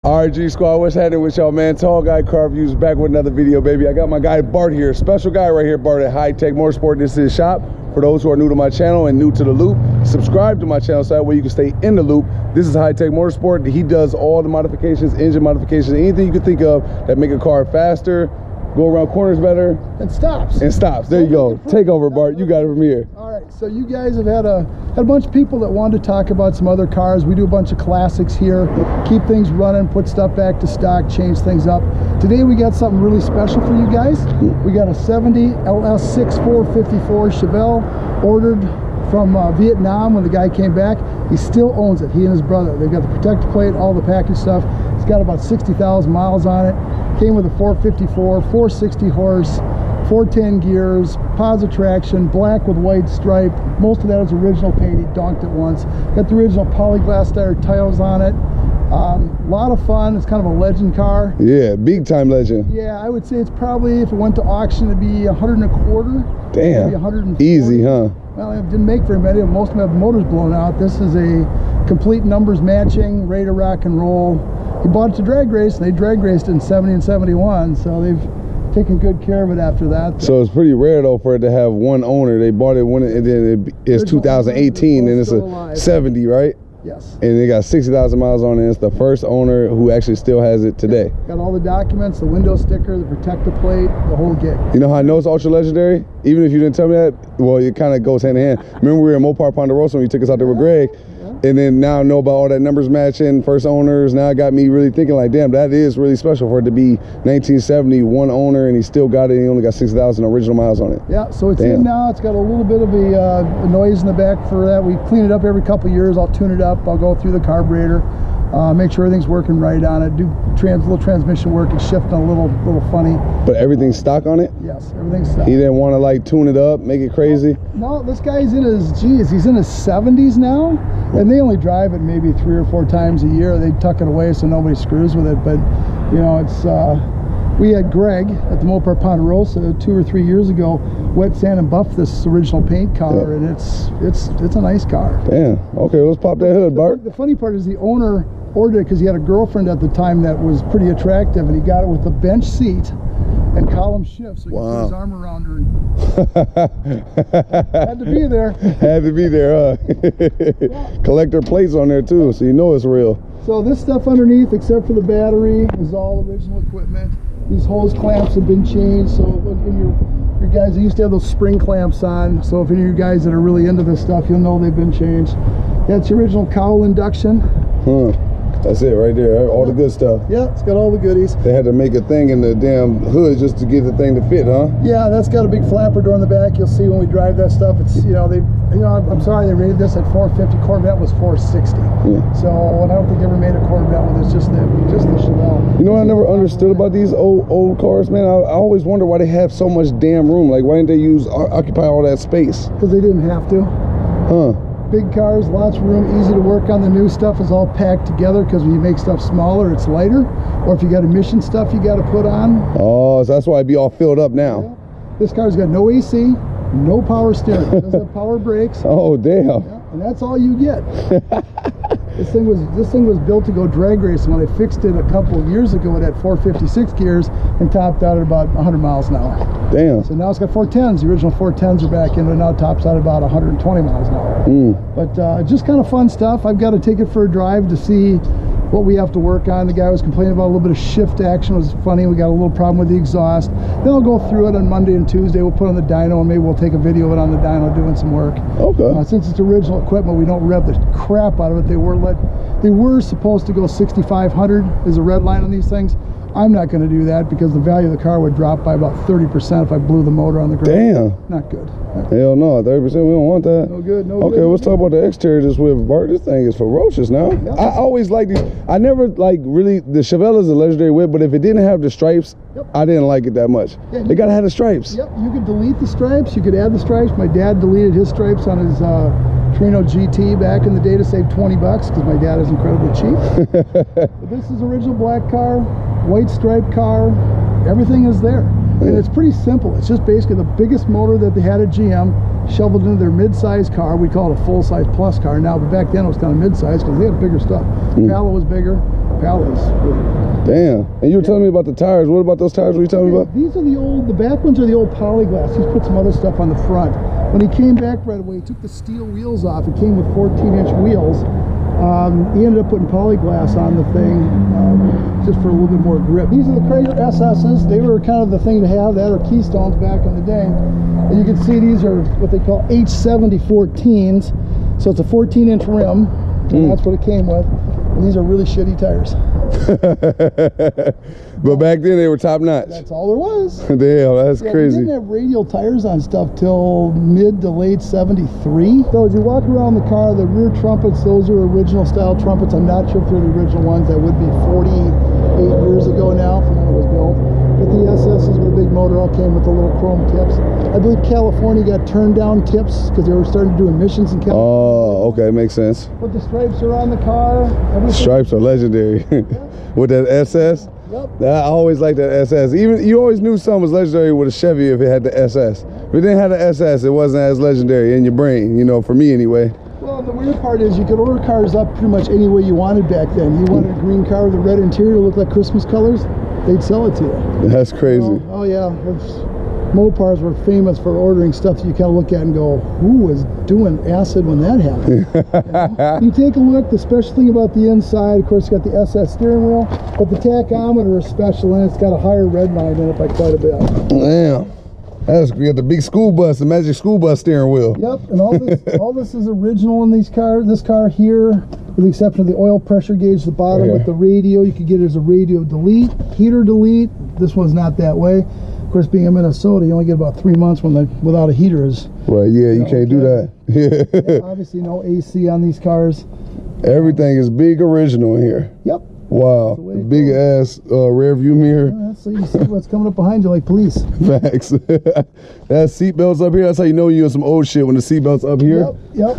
All right, G Squad, what's happening with y'all, man? Tall Guy Car Reviews back with another video, baby. I got my guy Bart here, special guy right here, Bart at High Tech Motorsport. This is his shop. For those who are new to my channel and new to the loop, subscribe to my channel so that way you can stay in the loop. This is High Tech Motorsport. He does all the modifications, engine modifications, anything you can think of that make a car faster, go around corners better. And stops. And stops. There you go. Take over, Bart. You got it from here. All right. So you guys have had a bunch of people that wanted to talk about some other cars. We do a bunch of classics here, keep things running, put stuff back to stock, change things up. Today we got something really special for you guys. We got a 70 LS6 454 Chevelle ordered from Vietnam when the guy came back. He still owns it, he and his brother. They've got the protector plate, all the package stuff. It's got about 60,000 miles on it. Came with a 454, 460 horse, 410 gears, positive traction, black with white stripe. Most of that is original paint. He donked it once. Got the original polyglass tires on it. A lot of fun. It's kind of a legend car. Yeah, big time legend. Yeah, I would say it's probably, if it went to auction, it'd be 125. Damn. Maybe 140. Easy, huh? Well, it didn't make very many. Most of them have motors blown out. This is a complete numbers matching, ready to rock and roll. He bought it to drag race, and they drag raced it in 70 and 71, so they've taken good care of it after that. So it's pretty rare though for it to have one owner. They bought it when and then it's 2018 and it's a 70, right? Yes. And they got 60,000 miles on it. It's the first owner who actually still has it today. Got all the documents, the window sticker, the protector plate, the whole gig. You know how I know it's ultra legendary? Even if you didn't tell me that, well, it kind of goes hand in hand. Remember we were in Mopar Ponderosa when you took us out there with Greg? And then now I know about all that numbers matching, first owners. Now it got me really thinking like, damn, that is really special for it to be 1970, one owner, and he still got it. He only got 6,000 original miles on it. Yeah, so it's in now. It's got a little bit of a noise in the back for that. We clean it up every couple of years. I'll tune it up. I'll go through the carburetor, make sure everything's working right on it. Do little transmission work. It's shifting a little funny. But everything's stock on it? Yes, everything's stock. He didn't want to like tune it up, make it crazy? No, this guy's in his, he's in his 70s now, and they only drive it maybe 3 or 4 times a year. They tuck it away so nobody screws with it. But you know, it's we had Greg at the Mopar Ponderosa 2 or 3 years ago wet sand and buff this original paint car, and it's a nice car. Damn. Okay, let's pop that hood, Bart. The funny part is the owner ordered it because he had a girlfriend at the time that was pretty attractive, and he got it with a bench seat and column shift, so he could put his arm around her. And had to be there. Had to be there, huh? Collector plates on there too, so you know it's real. So this stuff underneath, except for the battery, is all original equipment. These hose clamps have been changed, so in your guys, they used to have those spring clamps on, so if any of you guys that are really into this stuff, you'll know they've been changed. That's the original cowl induction. Huh. That's it right there, all the good stuff. Yeah, it's got all the goodies. They had to make a thing in the damn hood just to get the thing to fit, huh? Yeah, that's got a big flapper door in the back. You'll see when we drive that stuff. It's, I'm sorry they rated this at 450. Corvette was 460. Yeah. So, and I don't think they ever made a Corvette with it, just the Chevelle. You know what I never understood about these old cars, man? I always wonder why they have so much damn room. Like, why didn't they occupy all that space? Because they didn't have to. Huh. Big cars, lots of room, easy to work on. The new stuff is all packed together because when you make stuff smaller, it's lighter. Or if you got emission stuff you got to put on. Oh, so that's why it'd be all filled up now. Yeah. This car's got no AC, no power steering. It doesn't have power brakes. Oh, damn. Yeah, and that's all you get. This thing was built to go drag racing. When they fixed it a couple of years ago, it had 456 gears and topped out at about 100 miles an hour. Damn. So now it's got 410s. The original 410s are back in, but now tops out at about 120 miles an hour. But just kind of fun stuff. I've got to take it for a drive to see what we have to work on. The guy was complaining about a little bit of shift action. It was funny. We got a little problem with the exhaust. Then I'll go through it on Monday and Tuesday. We'll put on the dyno, and maybe we'll take a video of it on the dyno doing some work. Okay. Since it's original equipment, we don't rev the crap out of it. They were supposed to go 6,500 is a red line on these things. I'm not going to do that because the value of the car would drop by about 30% if I blew the motor on the ground. Damn. Not good. Hell no, 30%, we don't want that. No good, no good. Okay, let's talk about the exterior just with Bart. This thing is ferocious now. Yep. I always like these. I never like really, the Chevelle is a legendary whip, but if it didn't have the stripes, I didn't like it that much. Yeah, they gotta have the stripes. Yep, you could delete the stripes, you could add the stripes. My dad deleted his stripes on his Trino GT back in the day to save 20 bucks because my dad is incredibly cheap. But this is original black car, white striped car, everything is there. And it's pretty simple. It's just basically the biggest motor that they had at GM, shoveled into their mid-size car. We call it a full-size plus car now, but back then it was kind of mid-size because they had bigger stuff. Pallet was bigger. Pallet was bigger. Damn. And you were telling me about the tires. What about those tires were you telling me about? These are the back ones are the old polyglass. He's put some other stuff on the front. When he came back right away, he took the steel wheels off. It came with 14-inch wheels. He ended up putting polyglass on the thing just for a little bit more grip. These are the Crater SS's. They were kind of the thing to have. That or Keystones back in the day. And you can see these are what they call H70 14s. So it's a 14-inch rim, and that's what it came with. And these are really shitty tires. But back then they were top notch. That's all there was. Damn, that's crazy. We didn't have radial tires on stuff till mid to late 73. So as you walk around the car, the rear trumpets, those are original style trumpets. I'm not sure if they're the original ones. That would be 48 years ago now from when it was built. But the SS's with the big motor all came with the little chrome tips. I believe California got turned down tips because they were starting to do emissions in California. Oh, okay, makes sense. But the stripes are on the car. Stripes are legendary. With that SS? Yep. I always liked that SS. Even you always knew something was legendary with a Chevy if it had the SS. If it didn't have the SS, it wasn't as legendary in your brain, you know, for me anyway. Well, the weird part is you could order cars up pretty much any way you wanted back then. You wanted a green car with a red interior to look like Christmas colors, they'd sell it to you. That's crazy. Oh yeah, Mopars were famous for ordering stuff that you kind of look at and go, who was doing acid when that happened? You take a look, the special thing about the inside, of course, it's got the SS steering wheel, but the tachometer is special and it's got a higher red line in it by quite a bit. Damn. We got the big school bus, the magic school bus steering wheel. Yep, and all this is original in these cars. This car here, with the exception of the oil pressure gauge at the bottom with the radio, you could get it as a radio delete, heater delete. This one's not that way. Of course, being in Minnesota, you only get about 3 months without a heater. Well, yeah, you can't do that. Yeah, obviously, no AC on these cars. Everything is big original in here. Yep. Wow, big ass rear view mirror. So you see what's coming up behind you like police. Facts. That seat belts up here, that's how you know you're in some old shit when the seat belts up here. Yep.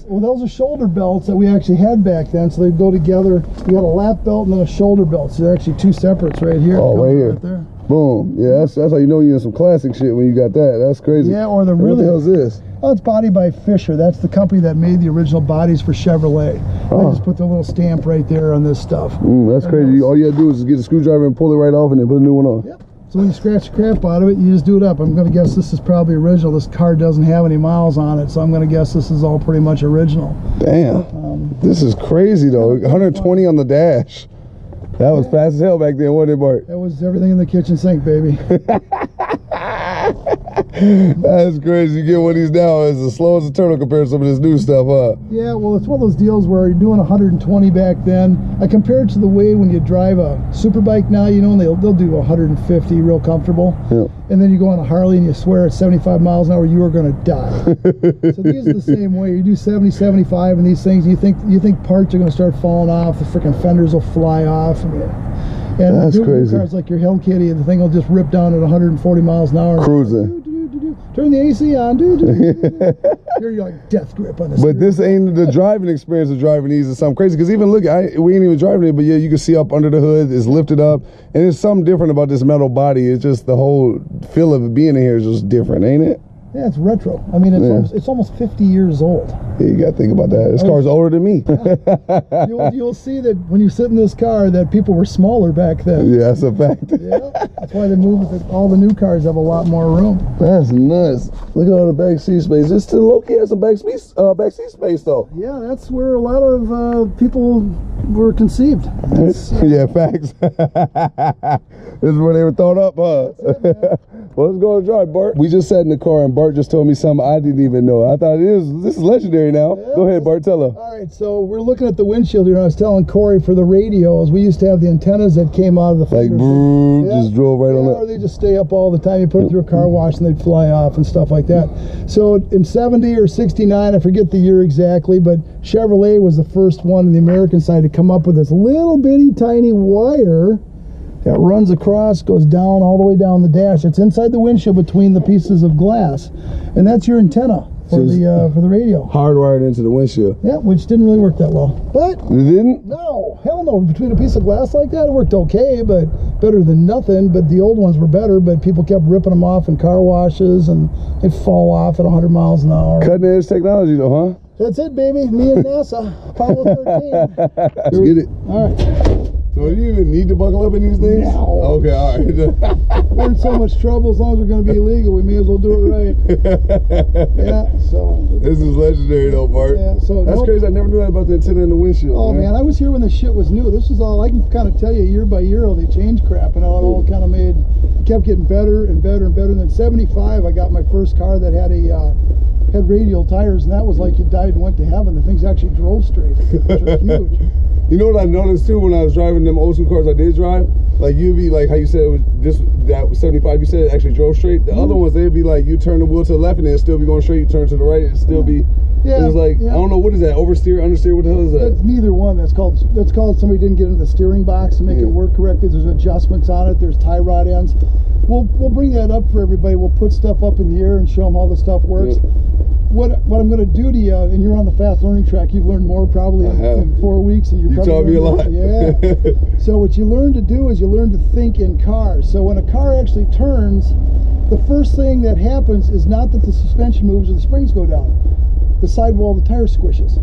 Well, those are shoulder belts that we actually had back then, so they go together. You got a lap belt and then a shoulder belt. So they're actually two separates right here. Oh, right here. Right there. Boom. Yeah, that's how you know you're in some classic shit when you got that. That's crazy. Yeah, or the What the hell is this? Oh, it's body by Fisher. That's the company that made the original bodies for Chevrolet. I just put the little stamp right there on this stuff. That's crazy. All you gotta do is get a screwdriver and pull it right off and then put a new one on. Yep. So when you scratch the crap out of it, you just do it up. I'm going to guess this is probably original. This car doesn't have any miles on it, so I'm going to guess this is all pretty much original. Damn. This is crazy, though. 120 on the dash. That was fast as hell back then, wasn't it, Bart? That was everything in the kitchen sink, baby. That's crazy. You get one of these now, it's as slow as a turtle compared to some of this new stuff, huh? Yeah, well, it's one of those deals where you're doing 120 back then. I compare it to the way when you drive a super bike now, you know, and they'll do 150 real comfortable. Yeah. And then you go on a Harley and you swear at 75 miles an hour you are going to die. So these are the same way. You do 70, 75 and these things, you think parts are going to start falling off, the freaking fenders will fly off. And that's crazy. Cars like your Hell Kitty, the thing will just rip down at 140 miles an hour. Cruising. Turn the AC on. You're like death grip on this. But this ain't the driving experience of driving these is something crazy. Because even look, we ain't even driving it, but yeah, you can see up under the hood, it's lifted up. And there's something different about this metal body. It's just the whole feel of it being in here is just different, ain't it? Yeah, it's retro. I mean, it's almost 50 years old. Yeah, you got to think about that. This car's older than me. Yeah. You'll see that when you sit in this car that people were smaller back then. Yeah, that's a fact. Yeah, that's why they moved it. All the new cars have a lot more room. That's nuts. Look at all the back seat space. This still low-key has some back seat space, though. Yeah, that's where a lot of people were conceived. Yeah, facts. This is where they were thought up, huh? Well, let's go and drive, Bart. We just sat in the car and Bart just told me something I didn't even know. I thought this is legendary now. Yeah, go ahead, Bart, tell her. All right, so we're looking at the windshield here, and I was telling Corey for the radios, we used to have the antennas that came out of the fenders. Like, boom, just drove right on it. Or they just stay up all the time. You put it through a car wash and they'd fly off and stuff like that. So in 70 or 69, I forget the year exactly, but Chevrolet was the first one on the American side to come up with this little bitty tiny wire that runs across, goes down all the way down the dash. It's inside the windshield between the pieces of glass. And that's your antenna for the radio. Hardwired into the windshield. Yeah, which didn't really work that well. But it didn't? No, hell no. Between a piece of glass like that, it worked okay, but better than nothing. But the old ones were better, but people kept ripping them off in car washes, and they'd fall off at 100 miles an hour. Cutting edge technology though, huh? That's it, baby. Me and NASA. Apollo 13. Let's get it. All right. So do you even need to buckle up in these things? No. Okay, all right. We're in so much trouble. As long as we're going to be illegal, we may as well do it right. Yeah, so. This is legendary though, Bart. Yeah, so that's crazy. I never knew that about the antenna in the windshield. Oh, man, I was here when the shit was new. This was all, I can kind of tell you year by year how they changed crap, and how it all kind of kept getting better and better and better. And then 75, I got my first car that had had radial tires, and that was like you died and went to heaven. The things actually drove straight, which was huge. You know what I noticed too when I was driving them old school cars I did drive? Like you'd be like how you said it was that was 75, you said it actually drove straight. The other ones, they'd be like you turn the wheel to the left and it'd still be going straight, you turn to the right, it'd still be it was like I don't know, what is that? Oversteer, understeer, what the hell is that? That's neither one. That's called somebody didn't get into the steering box and make it work correctly. There's adjustments on it, there's tie rod ends. We'll bring that up for everybody. We'll put stuff up in the air and show them how the stuff works. What I'm going to do to you, and you're on the fast learning track, you've learned more probably in 4 weeks, and you taught me a lot. Yeah. So what you learn to do is you learn to think in cars. So when a car actually turns, the first thing that happens is not that the suspension moves or the springs go down. The sidewall of the tire squishes.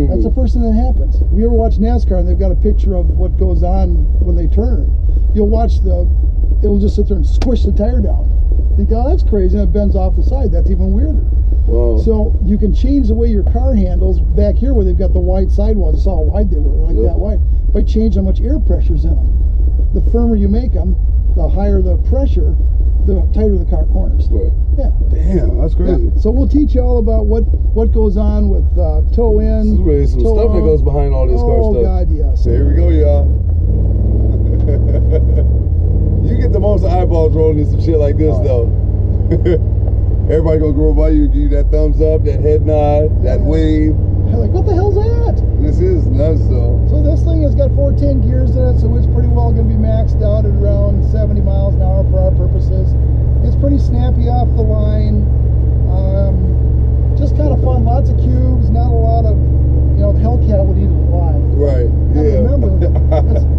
That's the first thing that happens. If you ever watch NASCAR and they've got a picture of what goes on when they turn, you'll watch it'll just sit there and squish the tire down. You think, oh, that's crazy, and it bends off the side. That's even weirder. Whoa. So you can change the way your car handles back here where they've got the wide sidewalls. You saw how wide they were, like that wide, by changing how much air pressure's in them. The firmer you make them, the higher the pressure, the tighter the car corners. Right. Yeah. Damn, that's crazy. Yeah. So we'll teach you all about what goes on with toe in. This is really some stuff that goes behind all this car stuff. Oh God, yes. So here we go, y'all. You get the most eyeballs rolling in some shit like this, though. Everybody gonna go by you, give you that thumbs up, that head nod, that wave. You're like, what the hell's that? This is nuts, though. So this thing has got 410 gears in it, so it's pretty well gonna be maxed out at around 70 miles an hour for our purposes. It's pretty snappy off the line. Just kind of fun. Lots of cubes, not a lot of, the Hellcat would eat it alive. Right. Now, Yeah. remember,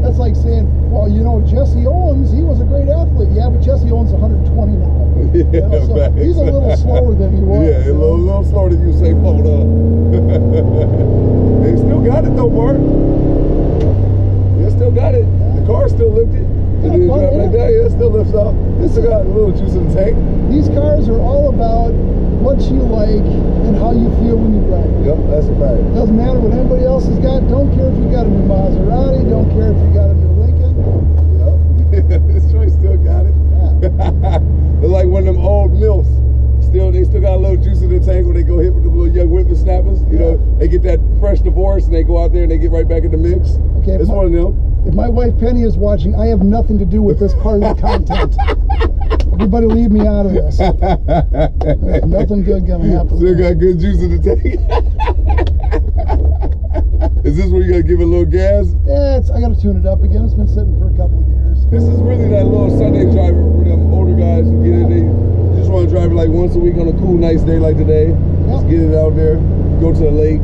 that's like saying, well, Jesse Owens, he was a great athlete. Yeah, but Jesse Owens 120 now. Yeah, so he's a little slower than he was. Yeah, a little slower than you say, fold up. They still got it though, Bart. They still got it. The car's still lifted. Yeah, and then drop like that, it still lifts up. It still got a little juice in the tank. These cars are all about what you like and how you feel when you drive. Yep, that's a fact. Doesn't matter what anybody else has got. Don't care if you got a new Maserati. Don't care if you got a new Lincoln. Yep. This joint still got it. Yeah. They're like one of them old milfs. They still got a little juice in the tank when they go hit with the little young whippersnappers. You know, they get that fresh divorce and they go out there and they get right back in the mix. Okay, it's one of them. If my wife Penny is watching, I have nothing to do with this part of the content. Everybody leave me out of this. There's nothing good gonna happen. Still got good juice in the tank. Is this where you gotta give it a little gas? Yeah, I gotta tune it up again. It's been sitting for a couple of years. This is really that little Sunday driver for them older guys who get it. They just want to drive it like once a week on a cool, nice day like today. Just get it out there, go to the lake,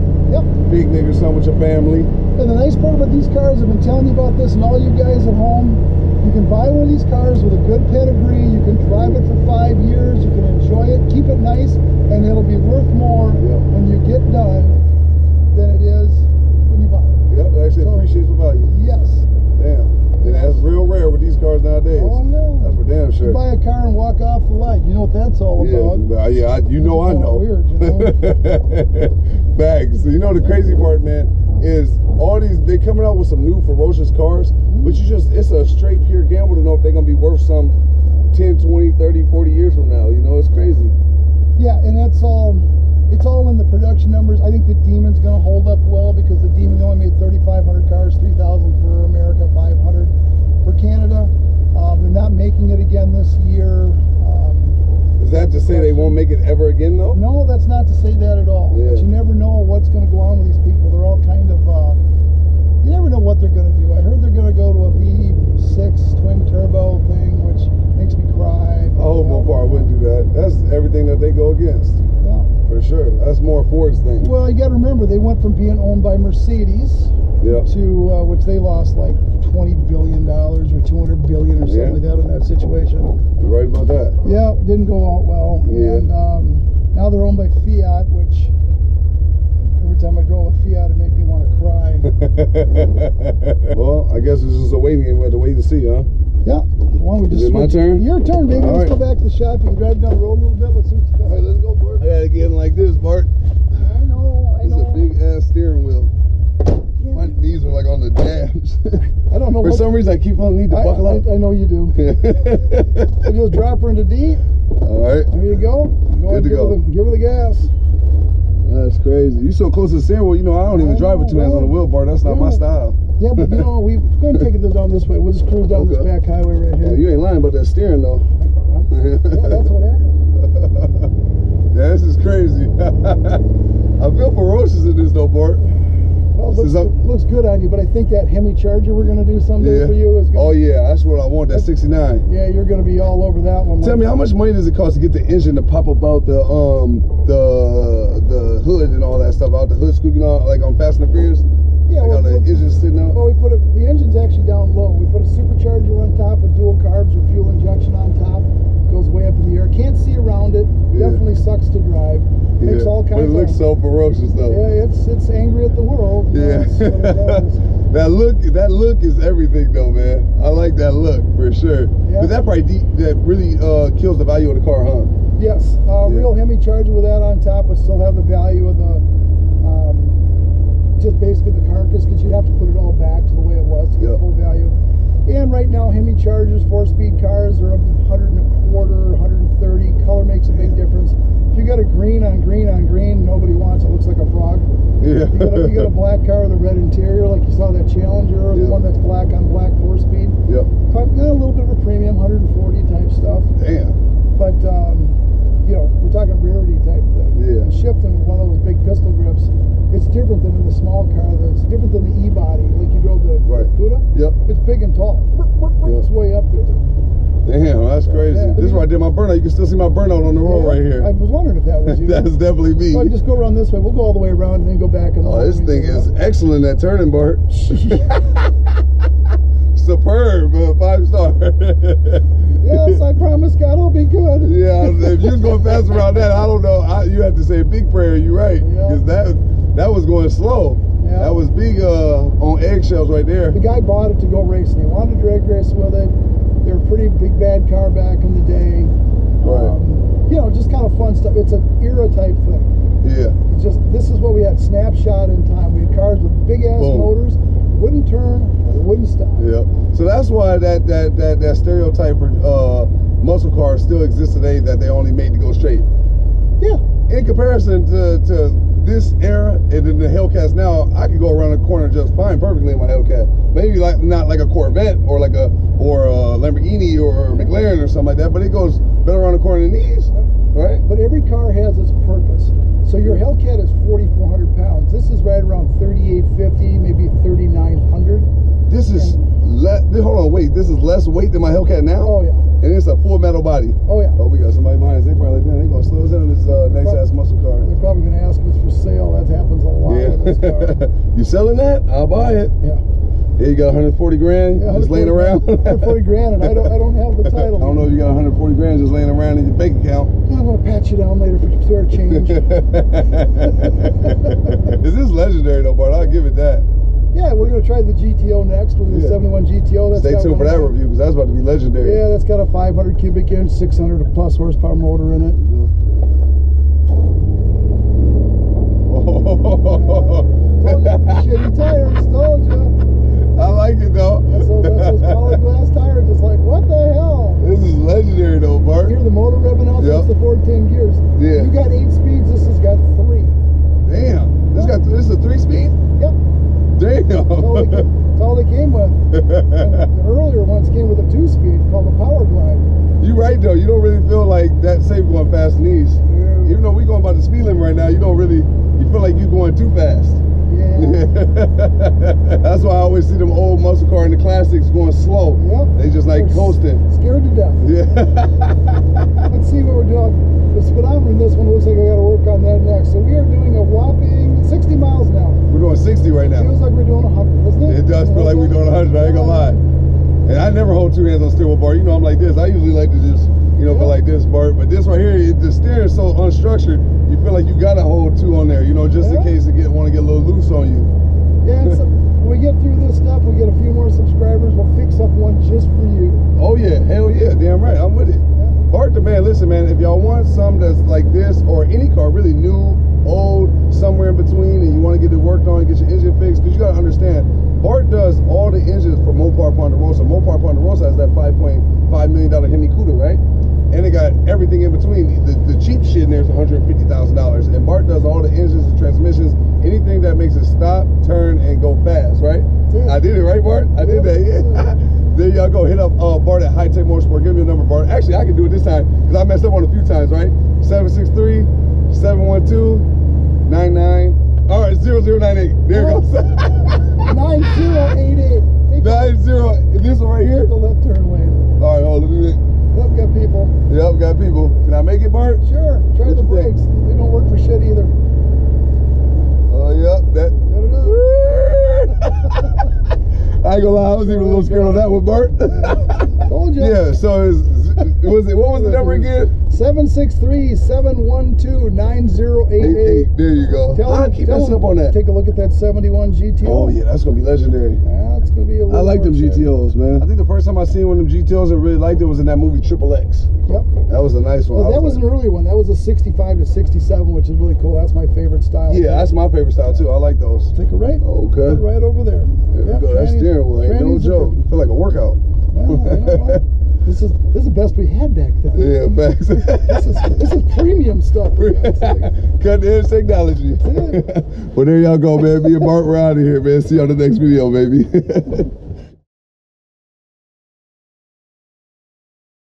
picnic or something with your family. And the nice part about these cars, I've been telling you about this, and all you guys at home, you can buy one of these cars with a good pedigree. You can drive it for 5 years. You can enjoy it, keep it nice, and it'll be worth more when you get done than it is when you buy it. Yep, it actually appreciates the value. Yes. Damn. And that's real rare with these cars nowadays. Oh, no. That's for damn sure. You buy a car and walk off the lot. You know what that's all about. Yeah, you know I know. Weird, you know? Bags. So you know the crazy part, man, is all these, they coming out with some new ferocious cars, but it's a straight pure gamble to know if they're going to be worth some 10, 20, 30, 40 years from now. You know, it's crazy. Yeah, and it's all in the production numbers. I think the Demon's going to hold up well because the Demon only made 3,500 cars, 3,000 for America, 500 for Canada. They're not making it again this year. Is that to say they won't make it ever again, though? No, that's not to say that at all. Yeah. But you never know what's going to go on with these people. They're all kind of, you never know what they're going to do. I heard they're going to go to a V6 twin turbo thing, which makes me cry. I hope Mopar wouldn't do that. That's everything that they go against. Yeah. For sure. That's more Ford's thing. Well, you got to remember, they went from being owned by Mercedes to which they lost like $20 billion or $200 billion or something like that in that situation. You're right about that. Yeah, didn't go out well. Yeah. And now they're owned by Fiat, which every time I drove a Fiat, it made me want to cry. Well, I guess this is a waiting game. We have to wait and see, huh? Yeah. Why don't we just Is it my turn? Your turn, baby. All Let's right. go back to the shop. You can drive down the road a little bit. Let's see what you got. All right, let's go, Bart. I gotta get in like this, Bart. I know. It's a big ass steering wheel. My knees are like on the dash. I don't know. For some reason, I keep on need to buckle up. I know you do. So just drop her into D. All right. There you go. Good to go. Give her the gas. That's crazy. You so close to the steering wheel. You know, I don't even drive with two hands on the wheel, Bart. That's not my style. Yeah, but you know, we go ahead and take it down this way. We'll just cruise down this back highway right here. Yeah, you ain't lying about that steering, though. Yeah, that's what happened. Yeah, this is crazy. I feel ferocious in this, though, Bart. Well, looks good on you, but I think that Hemi Charger we're going to do someday for you is going to... Oh, yeah, that's what I want, that 69. Yeah, you're going to be all over that one. Tell me, how much money does it cost to get the engine to pop about the hood and all that stuff out, the hood scoop, you know, like on Fast and the Furious? Yeah, well, the engine sitting out. Well, the engine's actually down low. We put a supercharger on top with dual carbs or fuel injection on top. Goes way up in the air. Can't see around it. Definitely sucks to drive. Makes all kinds of... It looks so ferocious, though. Yeah, it's angry at the world. Yeah. That look is everything, though, man. I like that look for sure. Yeah. But that probably that really kills the value of the car, huh? Yes. Real Hemi Charger with that on top would still have the value of the just basically the carcass, because you'd have to put it all back to the way it was to get full value. And right now, Hemi Chargers, 4-speed cars are up 100 and a quarter, 130. Color makes a big difference. If you got a green on green on green, nobody wants it. Looks like a frog. Yeah. You got a black car with a red interior, like you saw that Challenger, or the one that's black on black 4-speed. Yep. Got a little bit of a premium, 140 type stuff. Damn. But you know, we're talking rarity type thing. Yeah. And shifting with one of those big pistol grips, it's different than in the small car. It's different than the E-body, like you drove the Cuda. Yep. It's big and tall. It's way up there. Damn, that's crazy. This is where I did my burnout. You can still see my burnout on the road right here. I was wondering if that was you. That's definitely me. Well, just go around this way. We'll go all the way around and then go back. And this thing is excellent at turning, Bart. Superb, 5-star. Yes, I promise God it'll be good. Yeah, if you was going fast around that, I don't know. You have to say a big prayer. You're right, because that was going slow. Yeah. That was big on eggshells right there. The guy bought it to go racing. He wanted to drag race with it. They're a pretty big bad car back in the day. Right. You know, just kind of fun stuff. It's an era type thing. Yeah. It's just, this is what we had, snapshot in time. We had cars with big ass motors, wouldn't turn, wouldn't stop. Yeah. So that's why that stereotype for muscle cars still exists today, that they only made to go straight. Yeah. In comparison to this era and then the Hellcats now, I could go around the corner just fine, perfectly in my Hellcat. Maybe not like a Corvette or like a Lamborghini or McLaren or something like that, but it goes better around the corner than these, right? But every car has its purpose. So your Hellcat is 4,400 pounds. This is right around 3,850, maybe 3,900. This is hold on, wait. This is less weight than my Hellcat now? Oh yeah. And it's a full metal body. Oh yeah. Oh, we got somebody behind us. They probably like, man, they gonna slow us down this nice ass muscle car. They're probably gonna ask if it's for sale. That happens a lot with this car. You selling that? I'll buy it. Yeah. Here you got 140 grand just laying around. 140 grand, and I don't have the title. I don't know if you got 140 grand just laying around in your bank account. I'm gonna pat you down later for spare change. Is this legendary though, Bart? I'll give it that. Yeah, we're gonna try the GTO next with the 71 GTO. Stay tuned for that review, because that's about to be legendary. Yeah, that's got a 500 cubic inch, 600 plus horsepower motor in it. Shitty tires, told you. I like it though. That's those polyglass tires. It's like, what the hell? This is legendary though, Bart. Hear the motor revving out. That's the 410 gears. Yeah. You got 8 speeds. This has got 3. Damn. This is a 3-speed? Yep. Damn. That's all they came with. And the earlier ones came with a 2-speed called the Power Glide. You're right though. You don't really feel like that safe going fast in these. Yeah. Even though we're going by the speed limit right now, you feel like you're going too fast. That's why I always see them old muscle car in the classics going slow. Yep. They just like coasting. Scared to death. Yeah. Let's see what we're doing. The speedometer in this one looks like I got to work on that next. So we are doing a whopping 60 miles now. We're doing 60 right now. Feels like we're doing 100, doesn't it? It does feel like we're doing 100. I ain't gonna lie. And I never hold two hands on steering wheel, Bart. You know I'm like this. I usually like to just, you know, go like this, Bart. But this right here, the steering is so unstructured. You feel like you gotta hold two on there, you know, just in case it want to get a little loose on you. Yeah, and so when we get through this stuff, we get a few more subscribers. We'll fix up one just for you. Oh yeah, hell yeah, damn right, I'm with it. Yeah. Bart, the man, listen, man, if y'all want some that's like this or any car, really new, old, somewhere in between, and you want to get it worked on, get your engine fixed, because you gotta understand, Bart does all the engines for Mopar Ponderosa. Mopar Ponderosa has that $5.5 million Hemi Cuda, right? And it got everything in between. The cheap shit in there is $150,000. And Bart does all the engines, the transmissions, anything that makes it stop, turn, and go fast, right? I did it, right, Bart? I did that, yeah. There y'all go. Hit up Bart at High Tech Motorsport. Give me a number, Bart. Actually, I can do it this time because I messed up on a few times, right? 763-712-99. All right, 0098. There it goes. 9088. 90. This one right here? The left turn lane. All right, hold on. Yep, got people. Yep, got people. Can I make it, Bart? Sure. Try What the you think? brakes. They don't work for shit either. Oh, yep. That. Got it up. I ain't gonna lie, I was even a little scared on that one, Bart. Told you. Yeah, so what was the number again? 763-712-9088. There you go. I keep messing up on that. Take a look at that 71 GTO. Oh yeah, that's gonna be legendary. Yeah, it's gonna be a I little like them more exciting. GTOs, man. I think the first time I seen one of them GTOs and really liked it was in that movie Triple X. Yep. That was a nice one. Well, that was an earlier one. That was a 65 to 67, which is really cool. That's my favorite style. Yeah, that's my favorite style too. I like those. Take a right. Okay. Right over there. There we go. That steering wheel ain't no joke. Feel like a workout. Well, you know what? This is the best we had back then. Yeah, facts. This is premium stuff. Cutting edge technology. Well, there y'all go, man. Me and Bart, we're out of here, man. See you on the next video, baby.